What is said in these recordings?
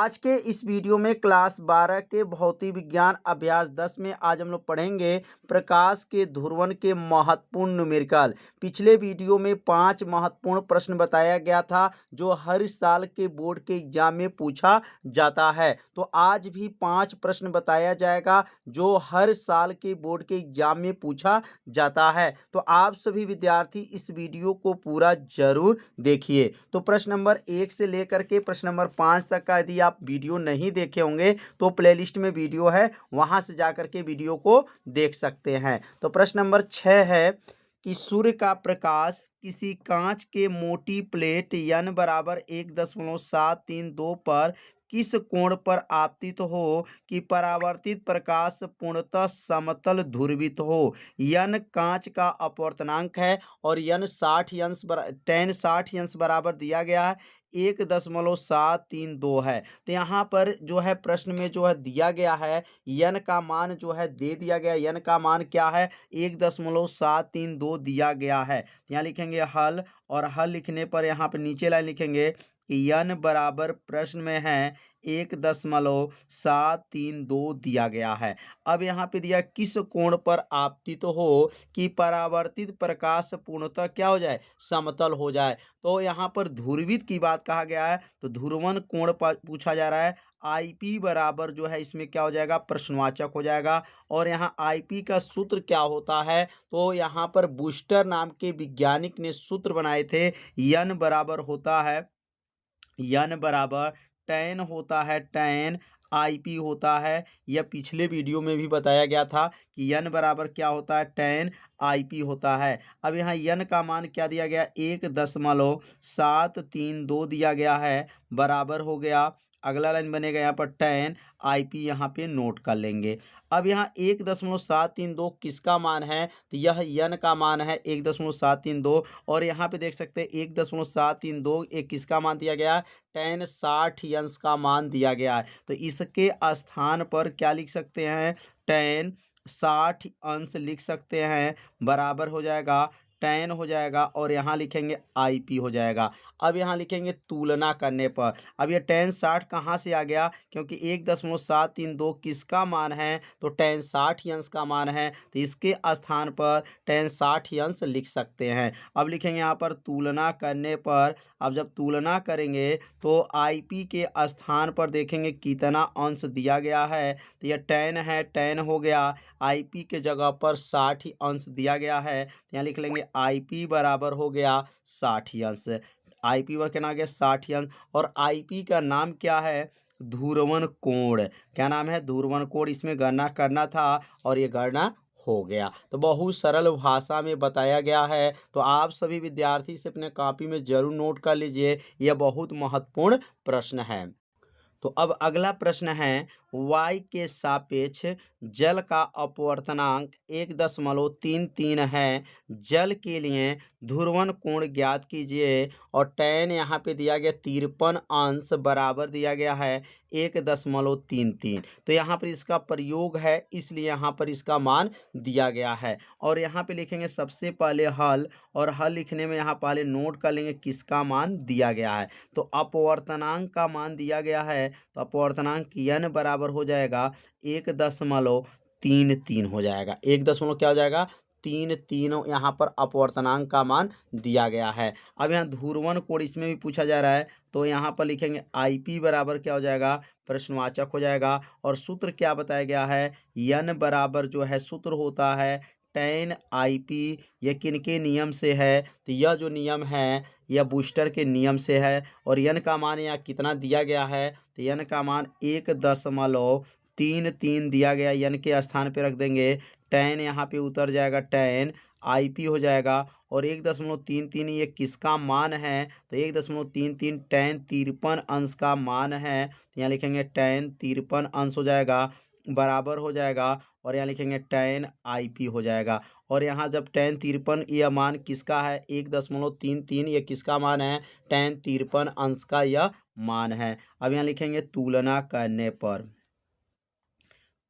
आज के इस वीडियो में क्लास 12 के भौतिक विज्ञान अभ्यास 10 में आज हम लोग पढ़ेंगे प्रकाश के ध्रुवण के महत्वपूर्ण न्यूमेरिकल। पिछले वीडियो में 5 महत्वपूर्ण प्रश्न बताया गया था जो हर साल के बोर्ड के एग्जाम में पूछा जाता है। तो आज भी 5 प्रश्न बताया जाएगा जो हर साल के बोर्ड के एग्जाम में पूछा जाता है। तो आप सभी विद्यार्थी इस वीडियो को पूरा जरूर देखिए। तो प्रश्न नंबर 1 से लेकर के प्रश्न नंबर 5 तक का यदि आप वीडियो नहीं देखे होंगे तो प्लेलिस्ट में वीडियो है, वहां से जाकर के वीडियो को देख सकते हैं। तो प्रश्न नंबर 6 है कि सूर्य का प्रकाश किसी कांच के मोटी प्लेट n बराबर 1.732 पर किस कोण पर आपतित हो कि परावर्तित प्रकाश पूर्णतः समतल ध्रुवित हो। n कांच का अपवर्तनांक है और n 60 अंश tan 60 अंश बराबर दिया गया है, 1.732 है। तो यहाँ पर जो है प्रश्न में जो है दिया गया है n का मान जो है दे दिया गया, n का मान क्या है 1.732 दिया गया है। यहाँ लिखेंगे हल, और हल लिखने पर यहाँ पे नीचे लाइन लिखेंगे कि n बराबर प्रश्न में है 1.732 दिया गया है। अब यहाँ पे दिया किस कोण पर आपतित हो कि परावर्तित प्रकाश पूर्णतः क्या हो जाए, समतल हो जाए। तो यहाँ पर ध्रुवित की बात कहा गया है, तो ध्रुवण कोण पर पूछा जा रहा है। IP बराबर जो है इसमें क्या हो जाएगा, प्रश्नवाचक हो जाएगा। और यहाँ IP का सूत्र क्या होता है, तो यहाँ पर बूस्टर नाम के वैज्ञानिक ने सूत्र बनाए थे। n बराबर होता है, n बराबर tan होता है, tan IP होता है। यह पिछले वीडियो में भी बताया गया था कि n बराबर क्या होता है, tan IP होता है। अब यहाँ n का मान क्या दिया गया, 1.732 दिया गया है, बराबर हो गया। अगला लाइन बनेगा यहाँ पर tan IP, यहाँ पे नोट कर लेंगे। अब यहाँ 1.732 किसका मान है, तो यह n का मान है 1.732। और यहाँ पे देख सकते हैं 1.732 एक किसका मान दिया गया, tan 60 अंश का मान दिया गया है। तो इसके स्थान पर क्या लिख सकते हैं, tan 60 अंश लिख सकते हैं, बराबर हो जाएगा tan हो जाएगा, और यहाँ लिखेंगे IP हो जाएगा। अब यहाँ लिखेंगे तुलना करने पर, अब ये tan 60 कहाँ से आ गया, क्योंकि 1.732 किसका मान है, तो tan 60 अंश का मान है, तो इसके स्थान पर tan 60 अंश लिख सकते हैं। अब लिखेंगे यहाँ पर तुलना करने पर, अब जब तुलना करेंगे तो IP के स्थान पर देखेंगे कितना अंश दिया गया है, तो यह tan है, tan हो गया, IP के जगह पर 60 अंश दिया गया है, तो यहाँ लिख लेंगे IP बराबर हो गया 60 अंश। IP पर क्या नाम गया, 60 अंश। और IP का नाम क्या है, ध्रुवण कोण। क्या नाम है, ध्रुवण कोण। इसमें गणना करना था और ये गणना हो गया। तो बहुत सरल भाषा में बताया गया है, तो आप सभी विद्यार्थी से अपने कॉपी में जरूर नोट कर लीजिए, यह बहुत महत्वपूर्ण प्रश्न है। तो अब अगला प्रश्न है, y के सापेक्ष जल का अपवर्तनांक 1.33 है, जल के लिए ध्रुवण कोण ज्ञात कीजिए। और tan यहाँ पे दिया गया 53 अंश, बराबर दिया गया है 1.33। तो यहाँ पर इसका प्रयोग है, इसलिए यहाँ पर इसका मान दिया गया है। और यहाँ पे लिखेंगे सबसे पहले हल, और हल लिखने में यहाँ पहले नोट कर लेंगे किसका मान दिया गया है, तो अपवर्तनांक का मान दिया गया है। तो अपवर्तनांक n बराबर हो जाएगा 1.33 हो जाएगा, 1 क्या हो जाएगा, 33 यहाँ पर अपवर्तनांक का मान दिया गया है। अब यहाँ ध्रुवण कोण इसमें भी पूछा जा रहा है, तो यहाँ पर लिखेंगे IP बराबर क्या हो जाएगा, प्रश्नवाचक हो जाएगा। और सूत्र क्या बताया गया है, n बराबर जो है सूत्र होता है tan IP। यह किनके नियम से है, तो यह जो नियम है यह बूस्टर के नियम से है। और n का मान यहाँ कितना दिया गया है, तो n का मान 1.33 दिया गया, n के स्थान पे रख देंगे, tan यहाँ पे उतर जाएगा, tan IP हो जाएगा। और 1.33 ये किसका मान है, तो 1.33 tan 53 अंश का मान है, तो यहाँ लिखेंगे tan 53 अंश हो जाएगा, बराबर हो जाएगा। और यहाँ लिखेंगे tan IP हो जाएगा। और यहाँ जब tan 53 यह मान किसका है, 1.33 ये किसका मान है, tan 53 अंश का यह मान है। अब यहाँ लिखेंगे तुलना करने पर,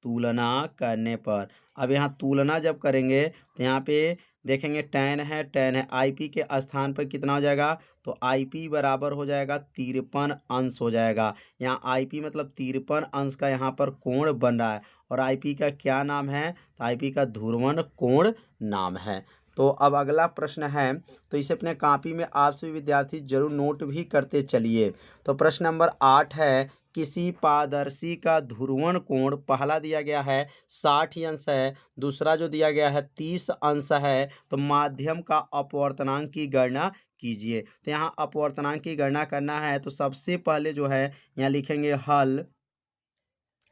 तुलना करने पर। अब यहाँ तुलना जब करेंगे तो यहाँ पे देखेंगे tan है IP के स्थान पर कितना हो जाएगा, तो IP बराबर हो जाएगा 53 अंश हो जाएगा। यहाँ IP मतलब 53 अंश का यहाँ पर कोण बन रहा है और IP का क्या नाम है, तो IP का ध्रुवण कोण नाम है। तो अब अगला प्रश्न है, तो इसे अपने कॉपी में आप सभी विद्यार्थी जरूर नोट भी करते चलिए। तो प्रश्न नंबर 8 है, किसी पारदर्शी का ध्रुवण कोण पहला दिया गया है 60 अंश है, दूसरा जो दिया गया है 30 अंश है, तो माध्यम का अपवर्तनांक की गणना कीजिए। तो यहाँ अपवर्तनांक की गणना करना है तो सबसे पहले जो है यहाँ लिखेंगे हल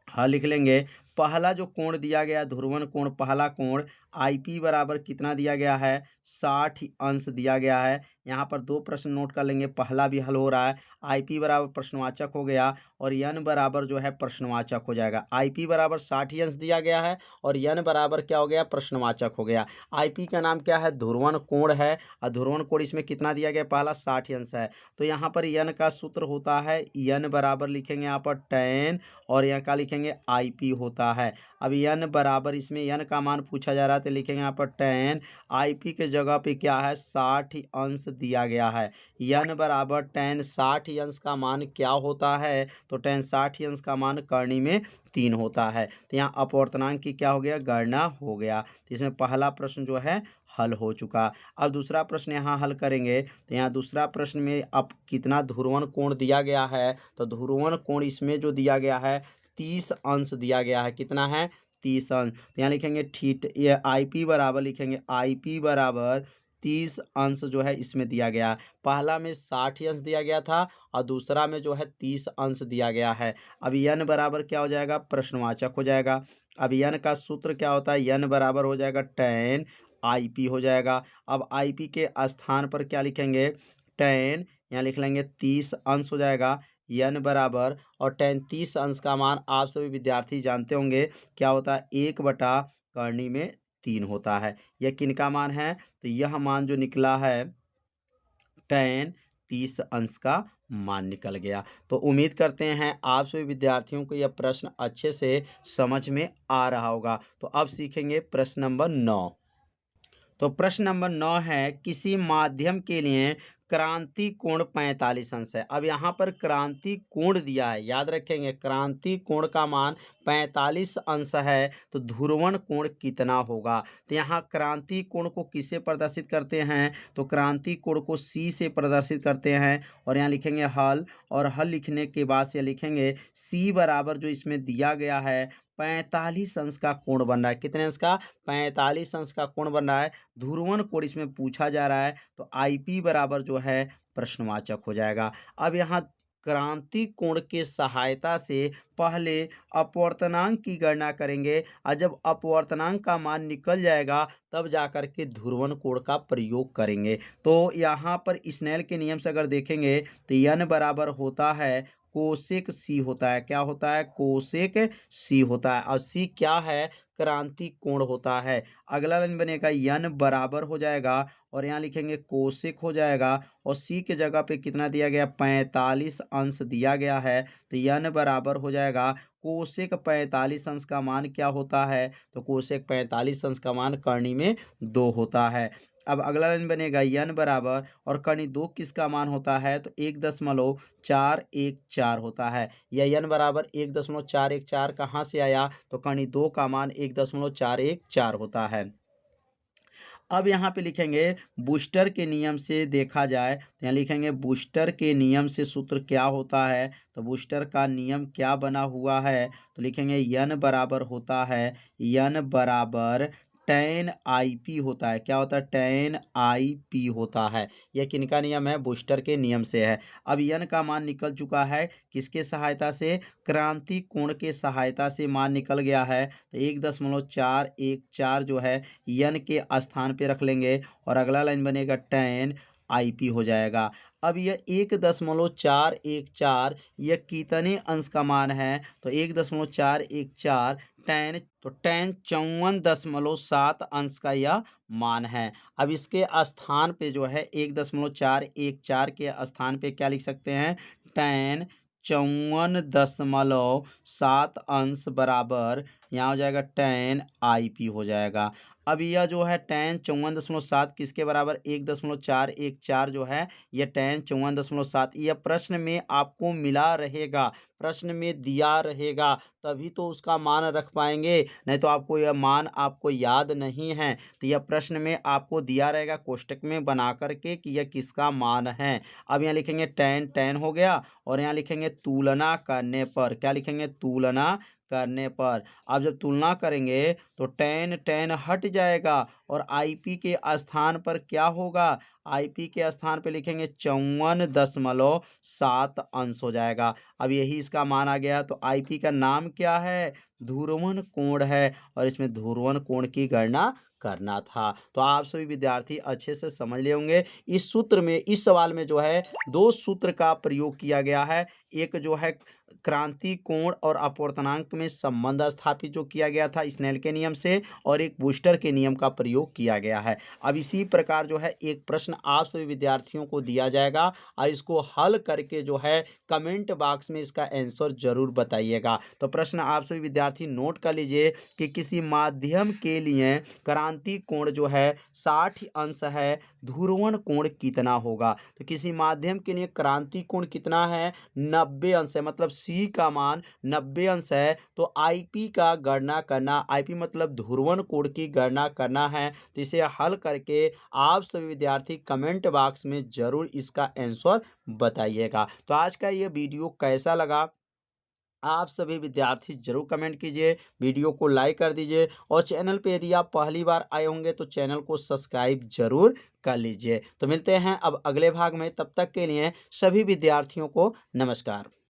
लिख लेंगे। पहला जो कोण दिया गया ध्रुवण कोण, पहला कोण IP बराबर कितना दिया गया है, 60 अंश दिया गया है। यहाँ पर दो प्रश्न नोट कर लेंगे, पहला भी हल हो रहा है। IP बराबर प्रश्नवाचक हो गया और n बराबर जो है प्रश्नवाचक हो जाएगा। IP बराबर 60 अंश दिया गया है और n बराबर क्या हो गया, प्रश्नवाचक हो गया। IP का नाम क्या है, ध्रुवण कोण है और ध्रुवण कोण इसमें कितना दिया गया, पहला 60 अंश है। तो यहाँ पर n का सूत्र होता है, n बराबर लिखेंगे यहाँ पर tan और यहाँ का लिखेंगे IP होता है। अब n बराबर, इसमें n का मान पूछा जा रहा है तो लिखेंगे यहाँ पर tan, IP के जगह पे क्या है 60 अंश दिया गया है। n बराबर tan 60 अंश का मान क्या होता है, तो tan 60 अंश का मान करनी में 3 होता है। तो यहाँ अपवर्तनांक की क्या हो गया, गणना हो गया। तो इसमें पहला प्रश्न जो है हल हो चुका। अब दूसरा प्रश्न यहाँ हल करेंगे। तो यहाँ दूसरा प्रश्न में अब कितना ध्रुवण कोण दिया गया है, तो ध्रुवण कोण इसमें जो दिया गया है 30 अंश दिया गया है। कितना है, 30 अंश। तो यहाँ लिखेंगे ये IP बराबर लिखेंगे, IP बराबर 30 अंश जो है इसमें दिया गया है। पहला में 60 अंश दिया गया था और दूसरा में जो है 30 अंश दिया गया है। अब n बराबर क्या हो जाएगा, प्रश्नवाचक हो जाएगा। अब n का सूत्र क्या होता है, n बराबर हो जाएगा tan IP हो जाएगा। अब IP के स्थान पर क्या लिखेंगे, tan, यहाँ लिख लेंगे 30 अंश हो जाएगा। n बराबर, और tan 30 अंश का मान आप सभी विद्यार्थी जानते होंगे क्या होता है, 1/करनी में 3 होता है। यह किनका मान है, तो यह मान जो निकला है tan 30 अंश का मान निकल गया। तो उम्मीद करते हैं आप सभी विद्यार्थियों को यह प्रश्न अच्छे से समझ में आ रहा होगा। तो अब सीखेंगे प्रश्न नंबर 9। तो प्रश्न नंबर 9 है, किसी माध्यम के लिए क्रांति कोण 45 अंश है। अब यहाँ पर क्रांति कोण दिया है, याद रखेंगे क्रांति कोण का मान 45 अंश है, तो ध्रुवण कोण कितना होगा। तो यहाँ क्रांति कोण को किससे प्रदर्शित करते हैं, तो क्रांति कोण को C से प्रदर्शित करते हैं और यहाँ लिखेंगे हल, और हल लिखने के बाद से लिखेंगे C बराबर जो इसमें दिया गया है 45 अंश का कोण बन रहा है। कितने अंश का, 45 अंश का कोण बन रहा है। ध्रुवण कोण इसमें पूछा जा रहा है तो IP बराबर जो है प्रश्नवाचक हो जाएगा। अब यहाँ क्रांति कोण के सहायता से पहले अपवर्तनांक की गणना करेंगे और जब अपवर्तनांक का मान निकल जाएगा तब जाकर के ध्रुवण कोण का प्रयोग करेंगे। तो यहाँ पर स्नेल के नियम से अगर देखेंगे तो n बराबर होता है कोसेक C होता है। क्या होता है, कोसेक C होता है और C क्या है, क्रांति कोण होता है। अगला लाइन बनेगा n बराबर हो जाएगा और यहाँ लिखेंगे कोसेक हो जाएगा और C के जगह पे कितना दिया गया, 45 अंश दिया गया है। तो n बराबर हो जाएगा कोसेक 45 अंश का मान क्या होता है, तो कोसेक 45 अंश का मान करनी में 2 होता है। अब अगला लाइन बनेगा n बराबर, और करनी 2 किसका मान होता है, तो 1.414 होता है। यह n बराबर 1.414 कहाँ से आया, तो करनी 2 का मान 1.414 होता है। अब यहाँ पे लिखेंगे बूस्टर के नियम से देखा जाए तो यहाँ लिखेंगे बूस्टर के नियम से सूत्र क्या होता है, तो बूस्टर का नियम क्या बना हुआ है, तो लिखेंगे n बराबर होता है, n बराबर tan IP होता है। क्या होता है, tan IP होता है। यह किनका नियम है, बूस्टर के नियम से है। अब n का मान निकल चुका है, किसके सहायता से, क्रांति कोण के सहायता से मान निकल गया है। तो 1.414 जो है n के स्थान पे रख लेंगे और अगला लाइन बनेगा tan IP हो जाएगा। अब यह 1.414 यह कितने अंश का मान है, तो 1.414 tan, तो tan 54.7 अंश का यह मान है। अब इसके स्थान पे जो है 1.414 के स्थान पे क्या लिख सकते हैं, tan 54.7 अंश बराबर यहाँ हो जाएगा tan IP हो जाएगा। अब यह जो है tan 54.7 किसके बराबर 1.414 जो है यह tan 54.7 यह प्रश्न में आपको मिला रहेगा, प्रश्न में दिया रहेगा, तभी तो उसका मान रख पाएंगे, नहीं तो आपको यह मान आपको याद नहीं है। तो यह प्रश्न में आपको दिया रहेगा कोष्टक में बना करके कि यह किसका मान है। अब यहाँ लिखेंगे tan हो गया और यहाँ लिखेंगे तुलना करने पर, क्या लिखेंगे तुलना करने पर। अब जब तुलना करेंगे तो tan हट जाएगा और IP के स्थान पर क्या होगा, IP के स्थान पे लिखेंगे 54.7 अंश हो जाएगा। अब यही इसका मान आ गया। तो IP का नाम क्या है, ध्रुवण कोण है और इसमें ध्रुवण कोण की गणना करना था। तो आप सभी विद्यार्थी अच्छे से समझ लिए होंगे। इस सूत्र में, इस सवाल में जो है दो सूत्र का प्रयोग किया गया है। एक जो है क्रांति कोण और अपवर्तनांक में संबंध स्थापित जो किया गया था स्नेल के नियम से, और एक बूस्टर के नियम का प्रयोग किया गया है। अब इसी प्रकार जो है एक प्रश्न आप सभी विद्यार्थियों को दिया जाएगा और इसको हल करके जो है कमेंट बॉक्स में इसका आंसर जरूर बताइएगा। तो प्रश्न आप सभी विद्यार्थी नोट कर लीजिए कि किसी माध्यम के लिए क्रांति कोण जो है 60 अंश है, ध्रुवण कोण कितना होगा। तो किसी माध्यम के लिए क्रांति कोण कितना है, 90 अंश है, मतलब C का मान 90 अंश है। तो IP का गणना करना, IP मतलब ध्रुवण कोण की गणना करना है। तो इसे हल करके आप सभी विद्यार्थी कमेंट बॉक्स में जरूर इसका आंसर बताइएगा। तो आज का ये वीडियो कैसा लगा आप सभी विद्यार्थी जरूर कमेंट कीजिए, वीडियो को लाइक कर दीजिए और चैनल पे यदि आप पहली बार आए होंगे तो चैनल को सब्सक्राइब जरूर कर लीजिए। तो मिलते हैं अब अगले भाग में, तब तक के लिए सभी विद्यार्थियों को नमस्कार।